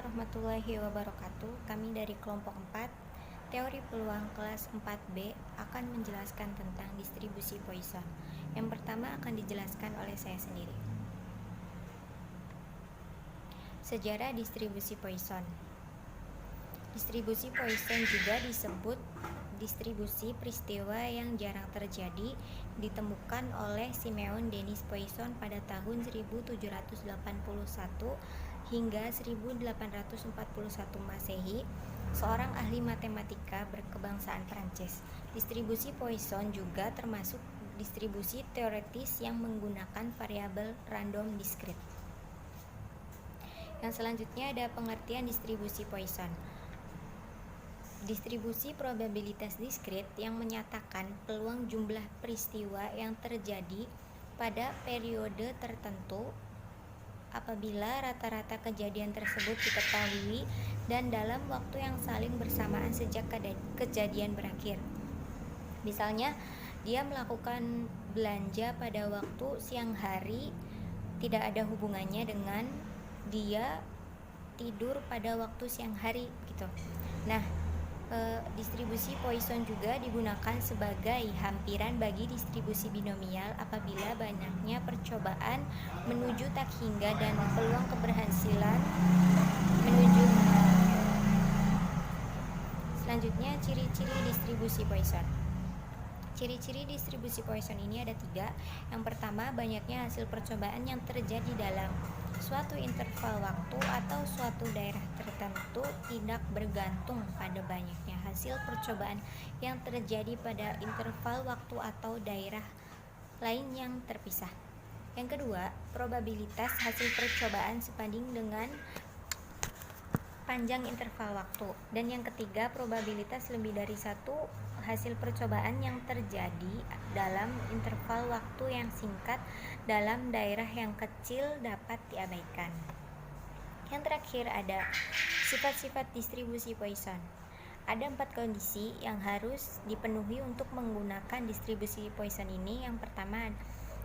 warahmatullahi wabarakatuh. Kami dari kelompok 4, teori peluang kelas 4B akan menjelaskan tentang distribusi Poisson. Yang pertama akan dijelaskan oleh saya sendiri. Sejarah distribusi Poisson. Distribusi Poisson juga disebut distribusi peristiwa yang jarang terjadi, ditemukan oleh Simeon Denis Poisson pada tahun 1781 hingga 1841 Masehi, seorang ahli matematika berkebangsaan Prancis. Distribusi Poisson juga termasuk distribusi teoretis yang menggunakan variabel random diskrit. Yang selanjutnya ada pengertian distribusi Poisson. Distribusi probabilitas diskrit yang menyatakan peluang jumlah peristiwa yang terjadi pada periode tertentu apabila rata-rata kejadian tersebut diketahui dan dalam waktu yang saling bersamaan sejak kejadian berakhir. Misalnya, dia melakukan belanja pada waktu siang hari, tidak ada hubungannya dengan dia tidur pada waktu siang hari gitu. Nah, distribusi Poisson juga digunakan sebagai hampiran bagi distribusi binomial apabila banyaknya percobaan menuju tak hingga dan peluang keberhasilan menuju nol. Selanjutnya, ciri-ciri distribusi Poisson. Ciri-ciri distribusi Poisson ini ada 3. Yang pertama, banyaknya hasil percobaan yang terjadi dalam suatu interval waktu atau suatu daerah tertentu tidak bergantung pada banyaknya hasil percobaan yang terjadi pada interval waktu atau daerah lain yang terpisah. Yang kedua, probabilitas hasil percobaan sebanding dengan panjang interval waktu. Dan yang ketiga, probabilitas lebih dari satu hasil percobaan yang terjadi dalam interval waktu yang singkat dalam daerah yang kecil dapat diabaikan. Yang terakhir ada sifat-sifat distribusi Poisson. Ada 4 kondisi yang harus dipenuhi untuk menggunakan distribusi Poisson ini. Yang pertama,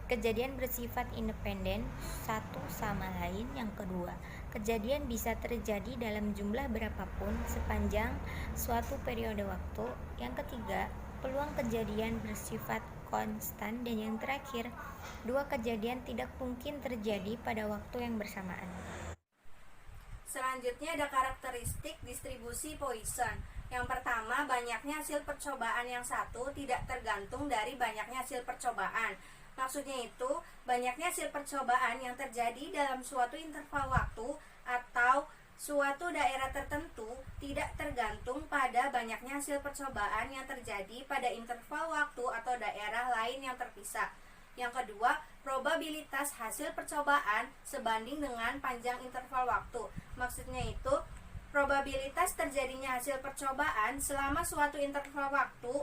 kejadian bersifat independen satu sama lain. Yang kedua, kejadian bisa terjadi dalam jumlah berapapun sepanjang suatu periode waktu. Yang ketiga, peluang kejadian bersifat konstan. Dan yang terakhir, 2 kejadian tidak mungkin terjadi pada waktu yang bersamaan. Selanjutnya ada karakteristik distribusi Poisson. Yang pertama, banyaknya hasil percobaan yang satu tidak tergantung dari banyaknya hasil percobaan. Maksudnya itu, banyaknya hasil percobaan yang terjadi dalam suatu interval waktu atau suatu daerah tertentu tidak tergantung pada banyaknya hasil percobaan yang terjadi pada interval waktu atau daerah lain yang terpisah. Yang kedua, probabilitas hasil percobaan sebanding dengan panjang interval waktu. Maksudnya itu, probabilitas terjadinya hasil percobaan selama suatu interval waktu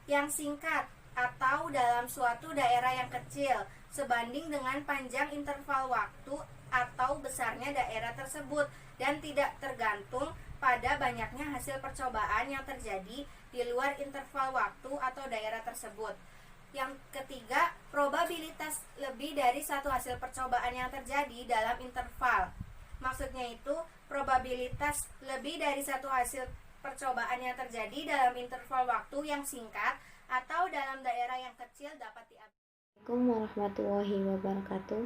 yang singkat atau dalam suatu daerah yang kecil sebanding dengan panjang interval waktu atau besarnya daerah tersebut dan tidak tergantung pada banyaknya hasil percobaan yang terjadi di luar interval waktu atau daerah tersebut. Yang ketiga, probabilitas lebih dari satu hasil percobaan yang terjadi dalam interval. Maksudnya itu, probabilitas lebih dari satu hasil percobaan yang terjadi dalam interval waktu yang singkat atau dalam daerah yang kecil dapat diambil. Assalamualaikum warahmatullahi wabarakatuh.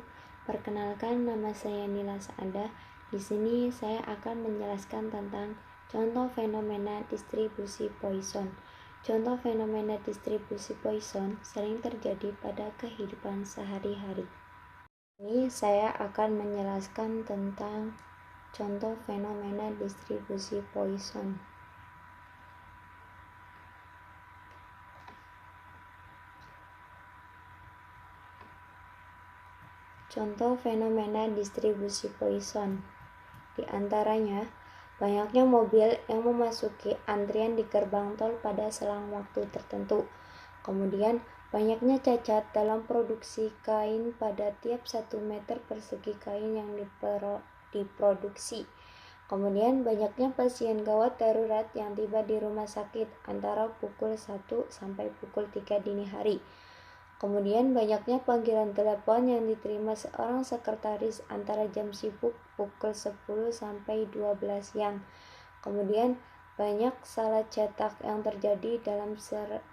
Perkenalkan, nama saya Nila Saadah. Di sini saya akan menjelaskan tentang contoh fenomena distribusi Poisson. Contoh fenomena distribusi Poisson sering terjadi pada kehidupan sehari-hari. Ini saya akan menjelaskan tentang contoh fenomena distribusi Poisson. Contoh fenomena distribusi Poisson. Di antaranya, banyaknya mobil yang memasuki antrian di gerbang tol pada selang waktu tertentu. Kemudian, banyaknya cacat dalam produksi kain pada tiap 1 meter persegi kain yang diproduksi. Kemudian, banyaknya pasien gawat darurat yang tiba di rumah sakit antara pukul 1 sampai pukul 3 dini hari. Kemudian, banyaknya panggilan telepon yang diterima seorang sekretaris antara jam sibuk pukul 10 sampai 12 siang. Kemudian banyak salah cetak yang terjadi dalam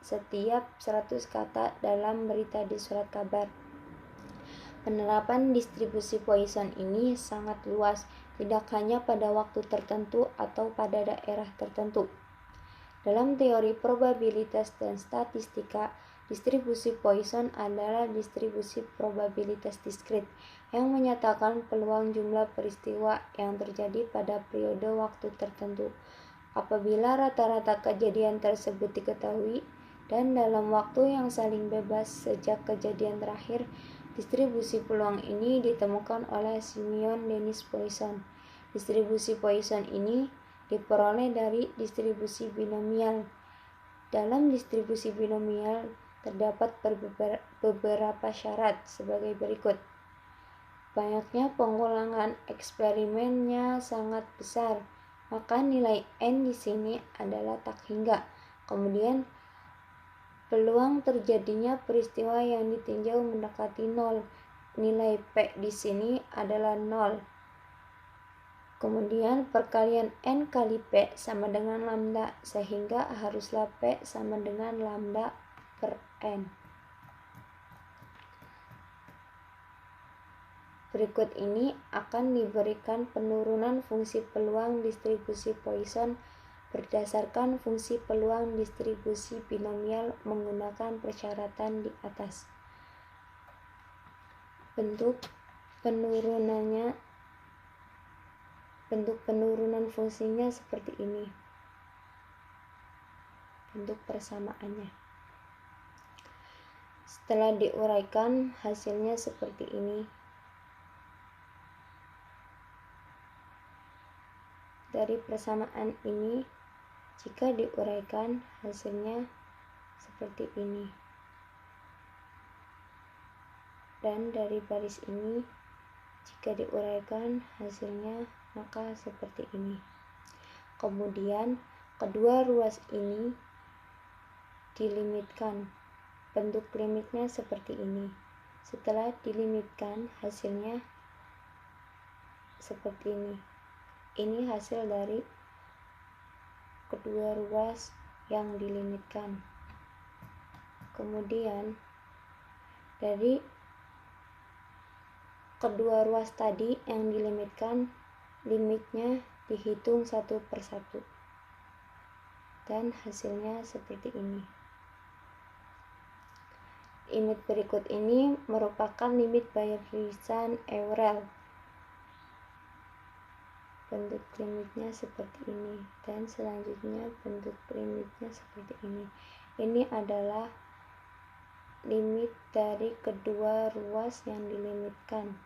setiap 100 kata dalam berita di surat kabar. Penerapan distribusi Poisson ini sangat luas, tidak hanya pada waktu tertentu atau pada daerah tertentu. Dalam teori probabilitas dan statistika, distribusi Poisson adalah distribusi probabilitas diskrit yang menyatakan peluang jumlah peristiwa yang terjadi pada periode waktu tertentu. Apabila rata-rata kejadian tersebut diketahui dan dalam waktu yang saling bebas sejak kejadian terakhir, distribusi peluang ini ditemukan oleh Simeon Dennis Poisson. Distribusi Poisson ini diperoleh dari distribusi binomial. Dalam distribusi binomial terdapat beberapa syarat sebagai berikut. Banyaknya pengulangan eksperimennya sangat besar, maka nilai N di sini adalah tak hingga. Kemudian peluang terjadinya peristiwa yang ditinjau mendekati 0. Nilai P di sini adalah 0. Kemudian perkalian N kali P sama dengan lambda, sehingga haruslah P sama dengan lambda per N. Berikut ini akan diberikan penurunan fungsi peluang distribusi Poisson berdasarkan fungsi peluang distribusi binomial menggunakan persyaratan di atas. Bentuk penurunan fungsinya seperti ini. Bentuk persamaannya. Setelah diuraikan, hasilnya seperti ini. Dari persamaan ini, jika diuraikan, hasilnya seperti ini. Dan dari baris ini, jika diuraikan, hasilnya maka seperti ini. Kemudian, kedua ruas ini dilimitkan. Bentuk limitnya seperti ini. Setelah dilimitkan, hasilnya seperti ini. Ini hasil dari kedua ruas yang dilimitkan. Kemudian dari kedua ruas tadi yang dilimitkan, limitnya dihitung satu per satu, dan hasilnya seperti ini. Limit berikut ini merupakan limit barisan-Euler. Bentuk limitnya seperti ini, dan selanjutnya bentuk limitnya seperti ini. Ini adalah limit dari kedua ruas yang dilimitkan.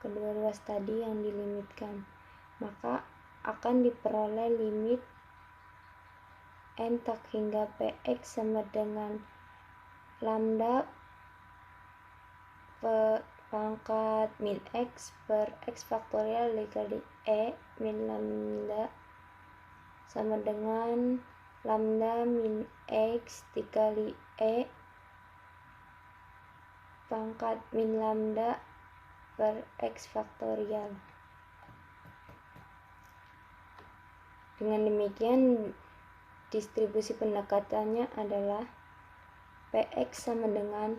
Kedua ruas tadi yang dilimitkan, maka akan diperoleh limit N tak hingga Px sama dengan lambda pangkat min X per X faktorial dikali E min lambda sama dengan lambda min X dikali E pangkat min lambda per X faktorial. Dengan demikian, distribusi pendekatannya adalah Px sama dengan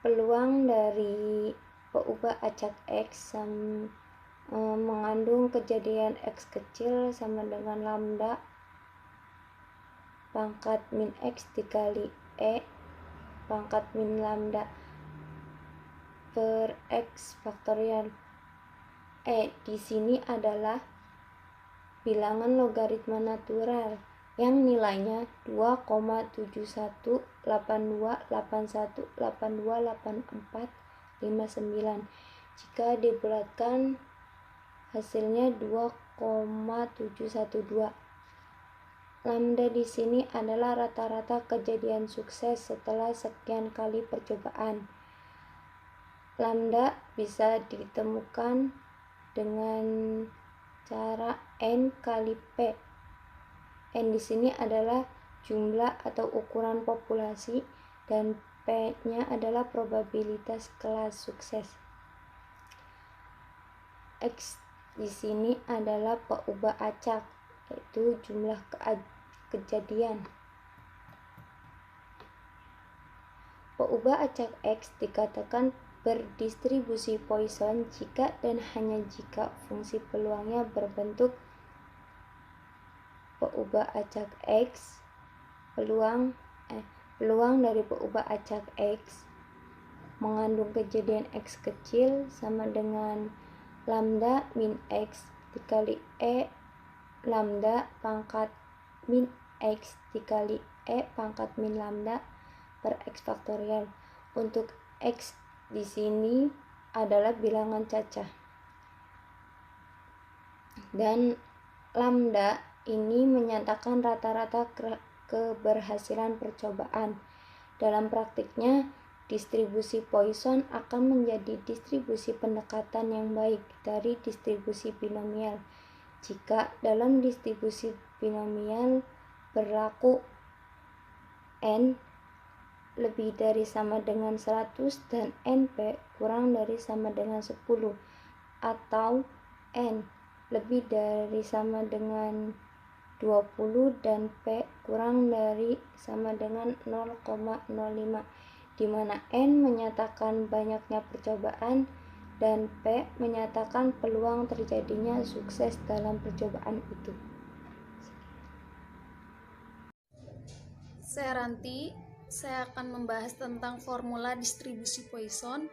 peluang dari peubah acak X mengandung kejadian X kecil sama dengan lambda pangkat min X dikali E pangkat min lambda per X faktorial. E di sini adalah bilangan logaritma natural yang nilainya 2,7181828459. Jika dibulatkan, hasilnya 2,712. Lambda di sini adalah rata-rata kejadian sukses setelah sekian kali percobaan. Lambda bisa ditemukan dengan cara N kali P. N di sini adalah jumlah atau ukuran populasi dan P-nya adalah probabilitas kelas sukses. X di sini adalah peubah acak, yaitu jumlah kejadian. Peubah acak X dikatakan berdistribusi Poisson jika dan hanya jika fungsi peluangnya berbentuk peubah acak X. Peluang dari peubah acak X mengandung kejadian X kecil sama dengan lambda min X dikali E lambda pangkat min X dikali E pangkat min lambda per X faktorial. Untuk X di sini adalah bilangan cacah. Dan lambda ini menyatakan rata-rata keberhasilan percobaan. Dalam praktiknya, distribusi Poisson akan menjadi distribusi pendekatan yang baik dari distribusi binomial jika dalam distribusi binomial berlaku n lebih dari sama dengan 100 dan np kurang dari sama dengan 10, atau n lebih dari sama dengan 20 dan p kurang dari sama dengan 0,05, di mana n menyatakan banyaknya percobaan dan p menyatakan peluang terjadinya sukses dalam percobaan itu. Saya akan membahas tentang formula distribusi Poisson.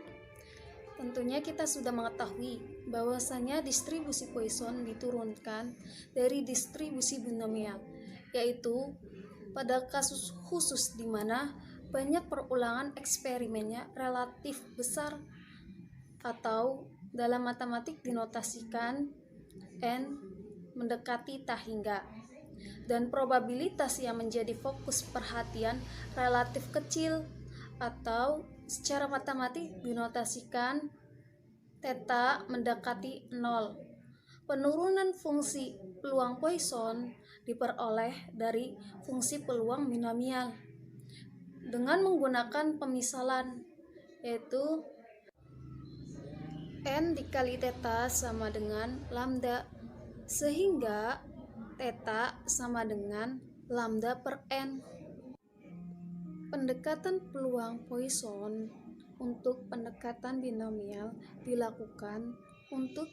Tentunya kita sudah mengetahui bahwasanya distribusi Poisson diturunkan dari distribusi binomial, yaitu pada kasus khusus di mana banyak perulangan eksperimennya relatif besar, atau dalam matematik dinotasikan n mendekati tak hingga, dan probabilitas yang menjadi fokus perhatian relatif kecil, atau secara matematik dinotasikan theta mendekati 0. Penurunan fungsi peluang Poisson diperoleh dari fungsi peluang binomial dengan menggunakan pemisalan, yaitu n dikali theta sama dengan lambda, sehingga theta sama dengan lambda per n. Pendekatan peluang Poisson untuk pendekatan binomial dilakukan untuk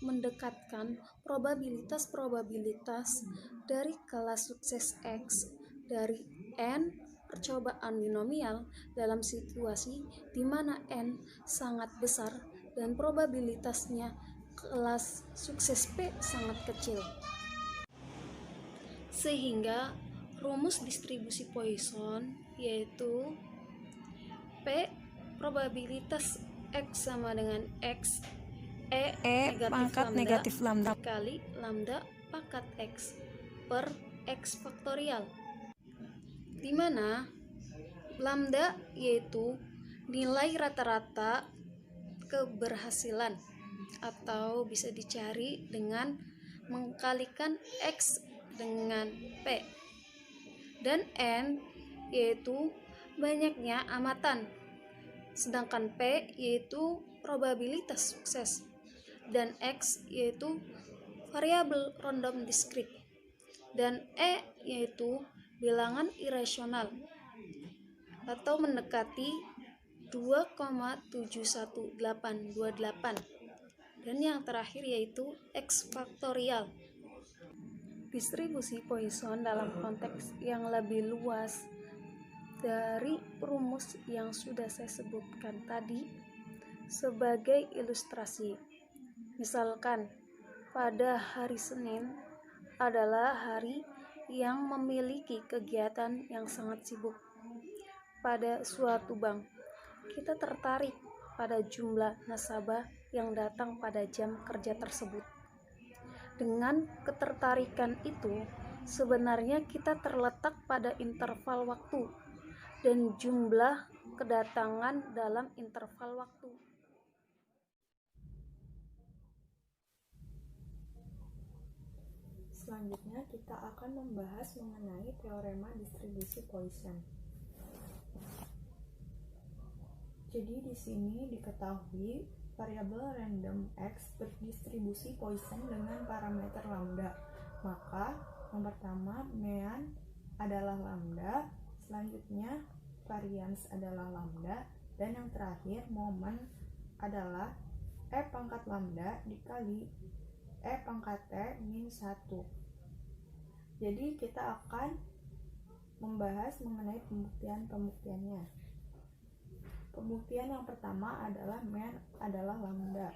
mendekatkan probabilitas-probabilitas dari kelas sukses X dari n percobaan binomial dalam situasi di mana n sangat besar dan probabilitasnya kelas sukses P sangat kecil. Sehingga rumus distribusi Poisson yaitu P probabilitas X sama dengan X E pangkat negatif lambda dikali lambda pangkat X per X faktorial, di mana lambda yaitu nilai rata-rata keberhasilan, atau bisa dicari dengan mengkalikan X dengan P, dan N yaitu banyaknya amatan, sedangkan P yaitu probabilitas sukses, dan X yaitu variabel random discrete, dan E yaitu bilangan irasional atau mendekati 2,71828, dan yang terakhir yaitu X faktorial. Distribusi Poisson dalam konteks yang lebih luas dari rumus yang sudah saya sebutkan tadi sebagai ilustrasi. Misalkan pada hari Senin adalah hari yang memiliki kegiatan yang sangat sibuk. Pada suatu bank, kita tertarik pada jumlah nasabah yang datang pada jam kerja tersebut. Dengan ketertarikan itu, sebenarnya kita terletak pada interval waktu dan jumlah kedatangan dalam interval waktu. Selanjutnya kita akan membahas mengenai teorema distribusi Poisson. Jadi di sini diketahui variabel random X berdistribusi Poisson dengan parameter lambda. Maka yang pertama mean adalah lambda, selanjutnya varians adalah lambda, dan yang terakhir momen adalah E pangkat lambda dikali E pangkat T min 1. Jadi kita akan membahas mengenai pembuktiannya. Pembuktian yang pertama adalah mean adalah lambda.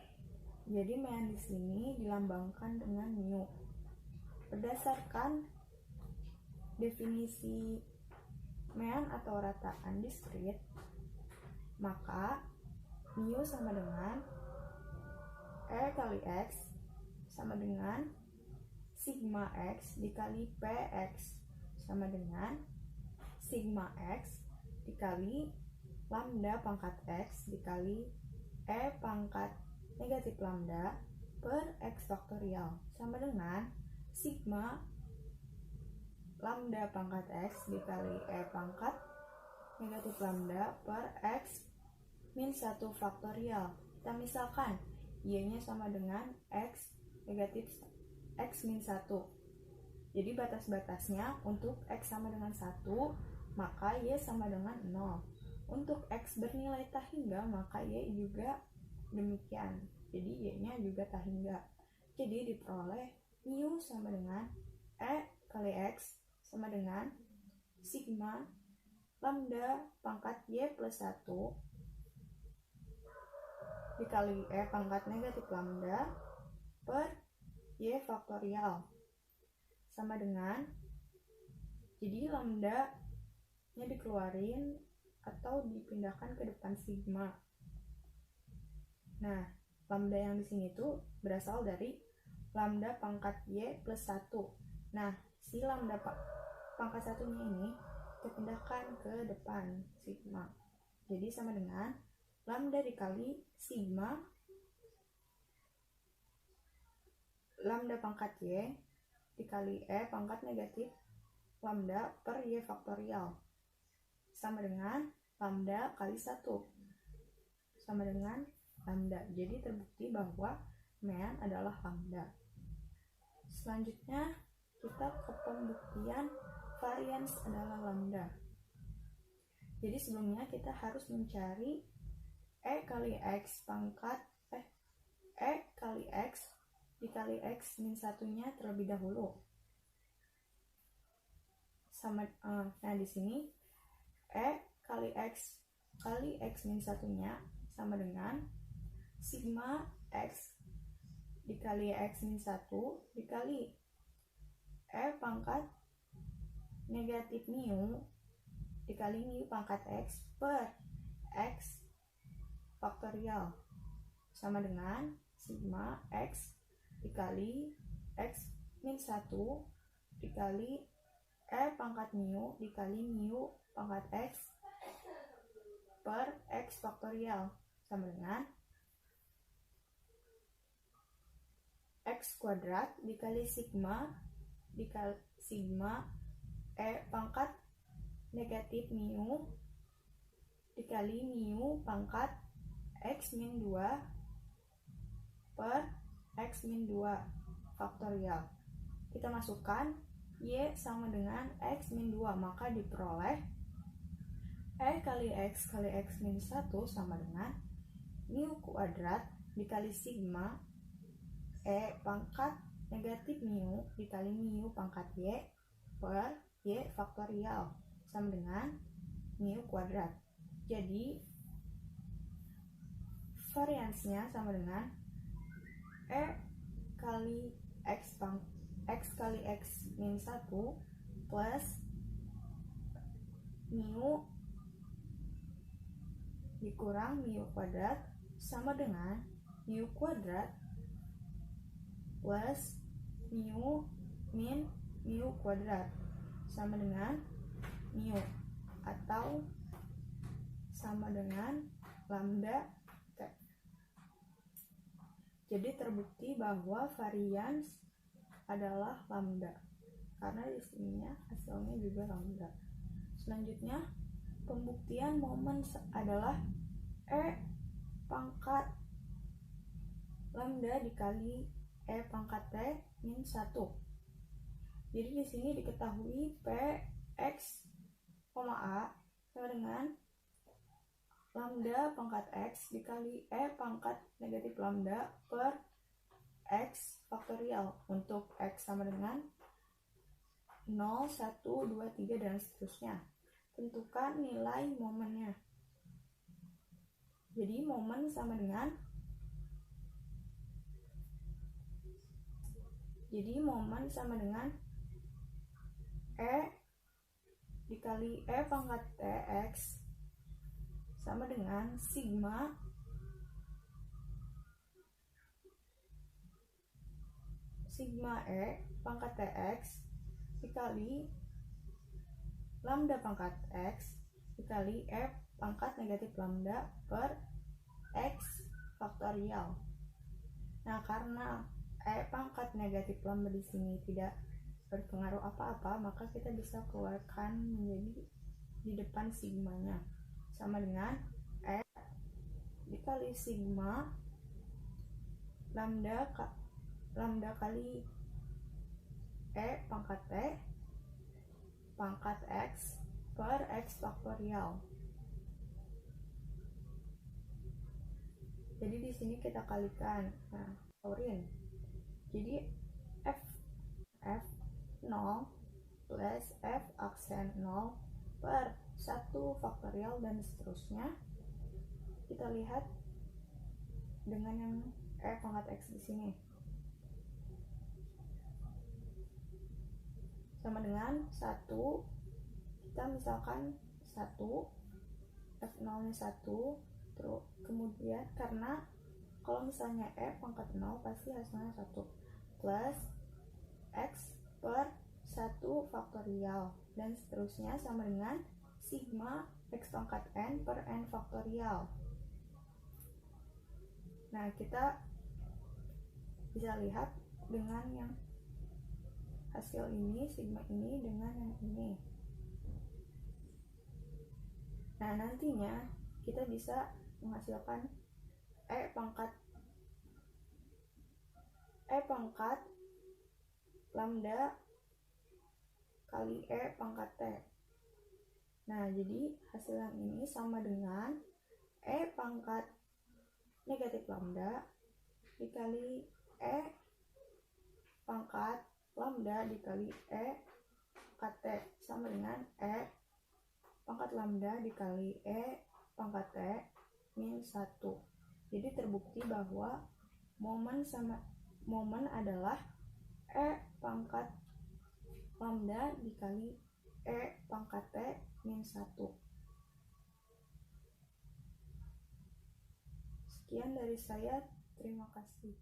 Jadi mean di sini dilambangkan dengan mu. Berdasarkan definisi mean atau rataan diskrit, maka mu sama dengan E kali X sama dengan sigma X dikali PX sama dengan sigma X dikali lambda pangkat X dikali E pangkat negatif lambda per X faktorial sama dengan sigma lambda pangkat X dikali E pangkat negatif lambda per X min 1 faktorial. Kita misalkan Y-nya sama dengan X negatif X min 1. Jadi batas-batasnya untuk X sama dengan 1, maka Y sama dengan 0. Untuk X bernilai tak hingga, maka Y juga demikian. Jadi Y-nya juga tak hingga. Jadi diperoleh mu sama dengan E kali X sama dengan sigma lambda pangkat Y plus 1 dikali E pangkat negatif lambda per Y faktorial sama dengan, jadi lambda nya dikeluarin atau dipindahkan ke depan sigma. Nah, lambda yang di sini tuh berasal dari lambda pangkat Y plus 1. Nah, si lambda pangkat 1-nya ini kita pindahkan ke depan sigma. Jadi sama dengan lambda dikali sigma lambda pangkat Y dikali E pangkat negatif lambda per Y faktorial sama dengan lambda kali 1 sama dengan lambda. Jadi terbukti bahwa mean adalah lambda. Selanjutnya kita ke pembuktian varians adalah lambda. Jadi sebelumnya kita harus mencari E kali X pangkat E kali X dikali X min 1-nya terlebih dahulu. Sama nah di sini E kali X min 1-nya sama dengan sigma X dikali X min 1 dikali E pangkat negatif mu dikali mu pangkat X per X faktorial sama dengan sigma X dikali X min 1 dikali E pangkat mu dikali mu pangkat X per X faktorial sama dengan X kuadrat dikali sigma E pangkat negatif mu dikali mu pangkat X min 2 per X min 2 faktorial. Kita masukkan Y sama dengan X min 2, maka diperoleh E kali X min 1 sama dengan mu kuadrat dikali sigma E pangkat negatif mu dikali mu pangkat Y per Y faktorial sama dengan mu kuadrat. Jadi variansnya sama dengan E kali X kali X min 1 plus mu dikurang mu kuadrat sama dengan mu kuadrat plus mu min mu kuadrat sama dengan mu atau sama dengan lambda T. Jadi terbukti bahwa varians adalah lambda karena di sini hasilnya juga lambda. Selanjutnya pembuktian momen adalah E pangkat lambda dikali E pangkat T min 1. Jadi di sini diketahui Px, A sama dengan lambda pangkat X dikali E pangkat negatif lambda per X faktorial. Untuk X sama dengan 0, 1, 2, 3, dan seterusnya. Tentukan nilai momennya. Jadi momen sama dengan E dikali E pangkat Tx sama dengan sigma E pangkat Tx dikali lambda pangkat X dikali E pangkat negatif lambda per X faktorial. Nah, karena E pangkat negatif lambda di sini tidak berpengaruh apa-apa, maka kita bisa keluarkan menjadi di depan sigmanya sama dengan E dikali sigma lambda kali E pangkat T pangkat X per X faktorial. Jadi di sini kita kalikan. Nah, kaurin. Jadi F 0 plus F aksen 0 per 1 faktorial dan seterusnya. Kita lihat dengan yang E pangkat X di sini. Sama dengan 1, kita misalkan 1, F0 nya 1, terus kemudian karena kalau misalnya E pangkat 0 pasti hasilnya 1 plus X per 1 faktorial dan seterusnya sama dengan sigma X pangkat N per N faktorial. Nah, kita bisa lihat dengan yang hasil ini, sigma ini dengan yang ini. Nah, nantinya kita bisa menghasilkan E pangkat lambda kali E pangkat T. Nah, jadi hasil yang ini sama dengan E pangkat negatif lambda dikali E pangkat lambda dikali E pangkat T sama dengan E pangkat lambda dikali E pangkat T min 1. Jadi terbukti bahwa momen adalah E pangkat lambda dikali E pangkat T min 1. Sekian dari saya, terima kasih.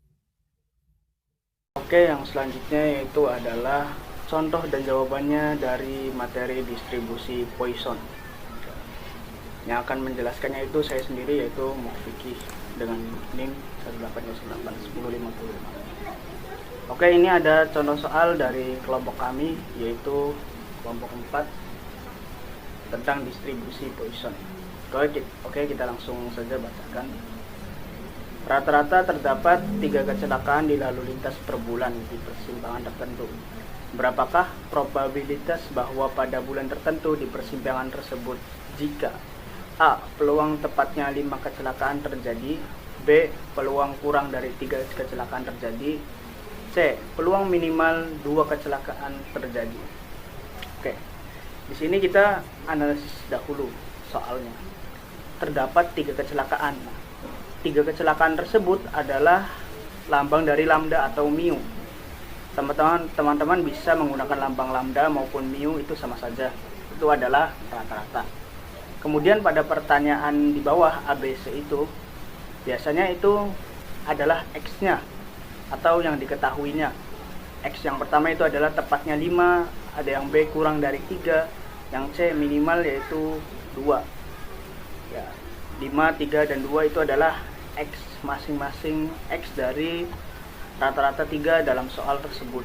Oke, yang selanjutnya yaitu adalah contoh dan jawabannya dari materi distribusi Poisson. Yang akan menjelaskannya itu saya sendiri, yaitu Mufiki dengan NIM 1881050. Oke, ini ada contoh soal dari kelompok kami, yaitu kelompok 4 tentang distribusi Poisson. Oke, kita langsung saja bacakan. Rata-rata terdapat 3 kecelakaan di lalu lintas per bulan di persimpangan tertentu. Berapakah probabilitas bahwa pada bulan tertentu di persimpangan tersebut jika A. Peluang tepatnya 5 kecelakaan terjadi, B. Peluang kurang dari 3 kecelakaan terjadi, C. Peluang minimal 2 kecelakaan terjadi. Oke, di sini kita analisis dahulu soalnya. Terdapat 3 kecelakaan. 3 kecelakaan tersebut adalah lambang dari lambda atau mu. Teman-teman bisa menggunakan lambang lambda maupun mu, itu sama saja. Itu adalah rata-rata. Kemudian pada pertanyaan di bawah ABC itu, biasanya itu adalah X-nya atau yang diketahuinya. X yang pertama itu adalah tepatnya 5, ada yang B kurang dari 3, yang C minimal yaitu 2. Ya, 5, 3, dan 2 itu adalah X, masing-masing X dari rata-rata 3 dalam soal tersebut.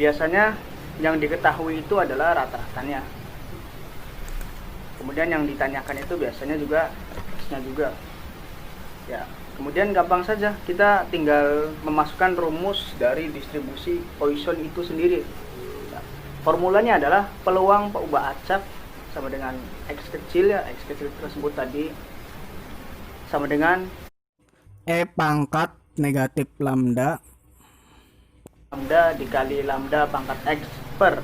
Biasanya yang diketahui itu adalah rata-ratanya. Kemudian yang ditanyakan itu biasanya juga X-nya juga. Ya, kemudian gampang saja kita tinggal memasukkan rumus dari distribusi Poisson itu sendiri. Ya, formulanya adalah peluang peubah acak sama dengan X kecil ya, X kecil tersebut tadi sama dengan E pangkat negatif lambda dikali lambda pangkat X per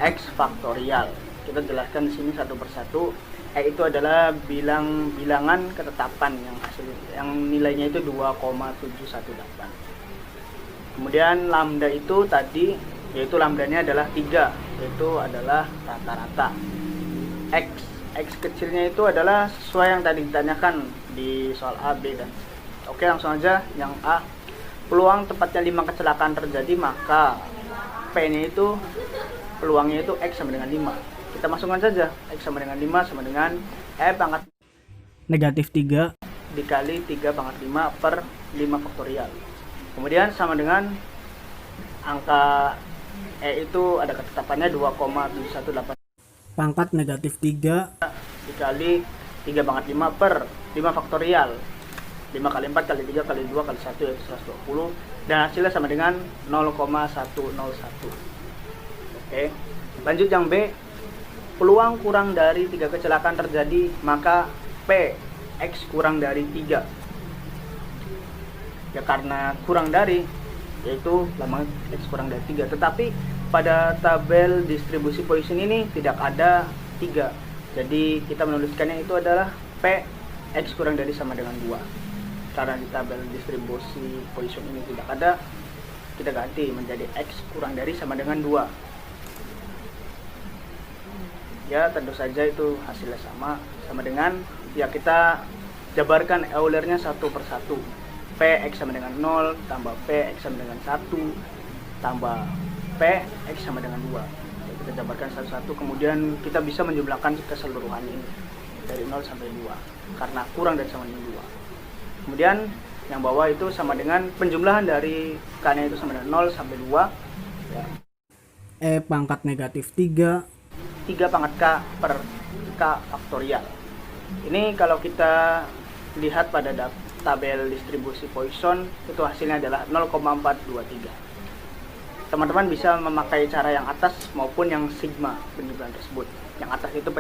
X faktorial. Kita jelaskan di sini satu persatu. E itu adalah bilangan ketetapan yang nilainya itu 2,718. Kemudian lambda itu tadi yaitu lambdanya adalah 3, yaitu adalah rata-rata. X kecilnya itu adalah sesuai yang tadi ditanyakan di soal A, B, dan C. Oke, langsung aja yang A. Peluang tepatnya 5 kecelakaan terjadi, maka P-nya itu peluangnya itu X sama dengan 5. Kita masukkan saja X sama dengan 5 sama dengan E pangkat negatif 3 dikali 3 pangkat 5 per 5 faktorial. Kemudian sama dengan angka E itu ada ketetapannya 2,718 pangkat negatif 3 dikali 3 pangkat 5 per 5 faktorial. 5 kali 4 kali 3 kali 2 kali 1 yaitu 120, dan hasilnya sama dengan 0,101. Oke, lanjut yang B. Peluang kurang dari 3 kecelakaan terjadi, maka P X kurang dari 3. Ya, karena kurang dari yaitu lama X kurang dari 3, tetapi pada tabel distribusi Poisson ini tidak ada 3. Jadi kita menuliskannya itu adalah P X kurang dari sama dengan 2. Karena di tabel distribusi Poisson ini tidak ada, kita ganti menjadi X kurang dari sama dengan 2. Ya, tentu saja itu hasilnya sama dengan, ya kita jabarkan Eulernya satu persatu. P X sama dengan 0 tambah P X sama dengan 1 tambah P X sama dengan 2. Ya, kita jabarkan satu-satu, kemudian kita bisa menjumlahkan keseluruhannya ini dari 0 sampai 2 karena kurang dari sama dengan 2. Kemudian yang bawah itu sama dengan penjumlahan dari K-nya itu sama dengan 0 sampai 2 ya. E pangkat negatif 3 pangkat K per K faktorial. Ini kalau kita lihat pada tabel distribusi Poisson itu hasilnya adalah 0,423. Teman-teman bisa memakai cara yang atas maupun yang sigma penjumlahan tersebut. Yang atas itu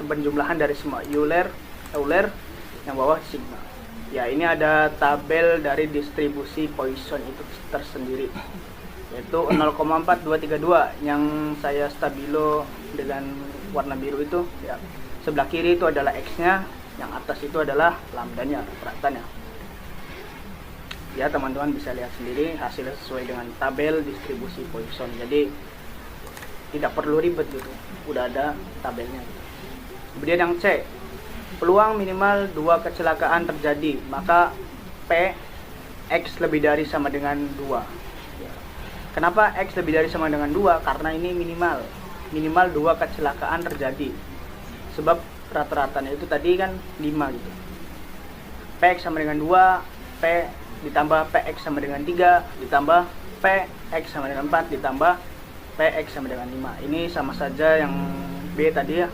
penjumlahan dari semua Euler, yang bawah sigma. Ya, ini ada tabel dari distribusi Poisson itu tersendiri, yaitu 0,4232 yang saya stabilo dengan warna biru itu ya. Sebelah kiri itu adalah X-nya, yang atas itu adalah lambdanya, ratanya. Ya, teman-teman bisa lihat sendiri hasilnya sesuai dengan tabel distribusi Poisson. Jadi tidak perlu ribet gitu, udah ada tabelnya gitu. Kemudian yang C, peluang minimal 2 kecelakaan terjadi, maka P X lebih dari sama dengan 2. Kenapa X lebih dari sama dengan 2? Karena ini minimal 2 kecelakaan terjadi. Sebab rata-ratanya itu tadi kan 5 gitu. Px sama dengan 2, P ditambah Px sama dengan 3, ditambah Px sama dengan 4, ditambah Px sama dengan 5. Ini sama saja yang B tadi ya,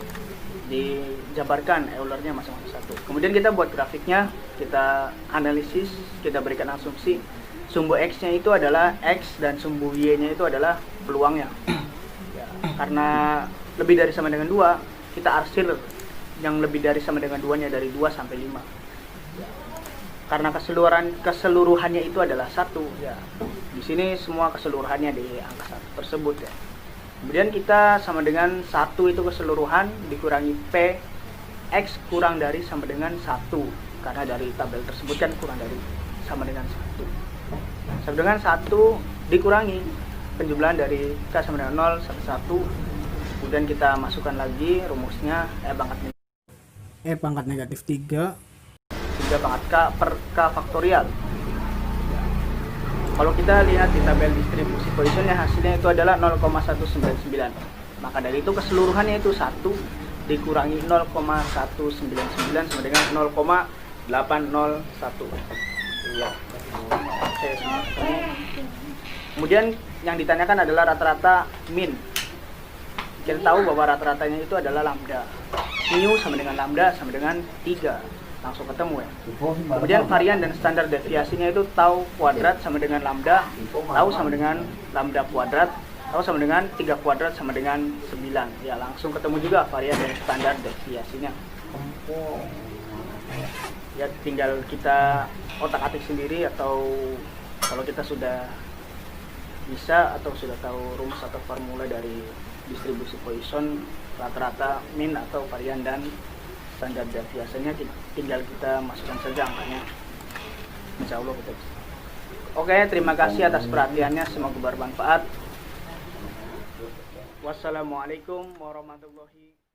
dijabarkan Eulernya masing-masing satu. Kemudian kita buat grafiknya, kita analisis, kita berikan asumsi sumbu X-nya itu adalah X dan sumbu Y-nya itu adalah peluangnya. Ya, karena lebih dari sama dengan 2, kita arsir yang lebih dari sama dengan 2-nya dari 2 sampai 5. Ya, karena keseluruhannya itu adalah 1. Ya, di sini semua keseluruhannya di angka 1 tersebut ya. Kemudian kita sama dengan 1 itu keseluruhan dikurangi P X kurang dari sama dengan 1. Karena dari tabel tersebut kan kurang dari sama dengan 1. Sama dengan 1 dikurangi penjumlahan dari K sama dengan 0 sampai 1. Kemudian kita masukkan lagi rumusnya E pangkat negatif 3 pangkat K per K faktorial. Kalau kita lihat di tabel distribusi Poissonnya, hasilnya itu adalah 0,199. Maka dari itu keseluruhannya itu 1 dikurangi 0,199 sama dengan 0,801. Iya. Kemudian yang ditanyakan adalah rata-rata min. Kita tahu bahwa rata-ratanya itu adalah lambda. Mu sama dengan lambda sama dengan 3. langsung ketemu ya. Kemudian varian dan standar deviasinya itu tau kuadrat sama dengan lambda, tau sama dengan lambda kuadrat, tau sama dengan 3 kuadrat sama dengan 9. Ya, langsung ketemu juga varian dan standar deviasinya. Ya, tinggal kita otak-atik sendiri, atau kalau kita sudah bisa atau sudah tahu rumus atau formula dari distribusi Poisson, rata-rata, min atau varian dan standar deviasinya, tinggal kita masukkan saja angkanya. Insya Allah kita bisa. Oke, terima kasih atas perhatiannya, semoga bermanfaat. Wassalamualaikum warahmatullahi wabarakatuh.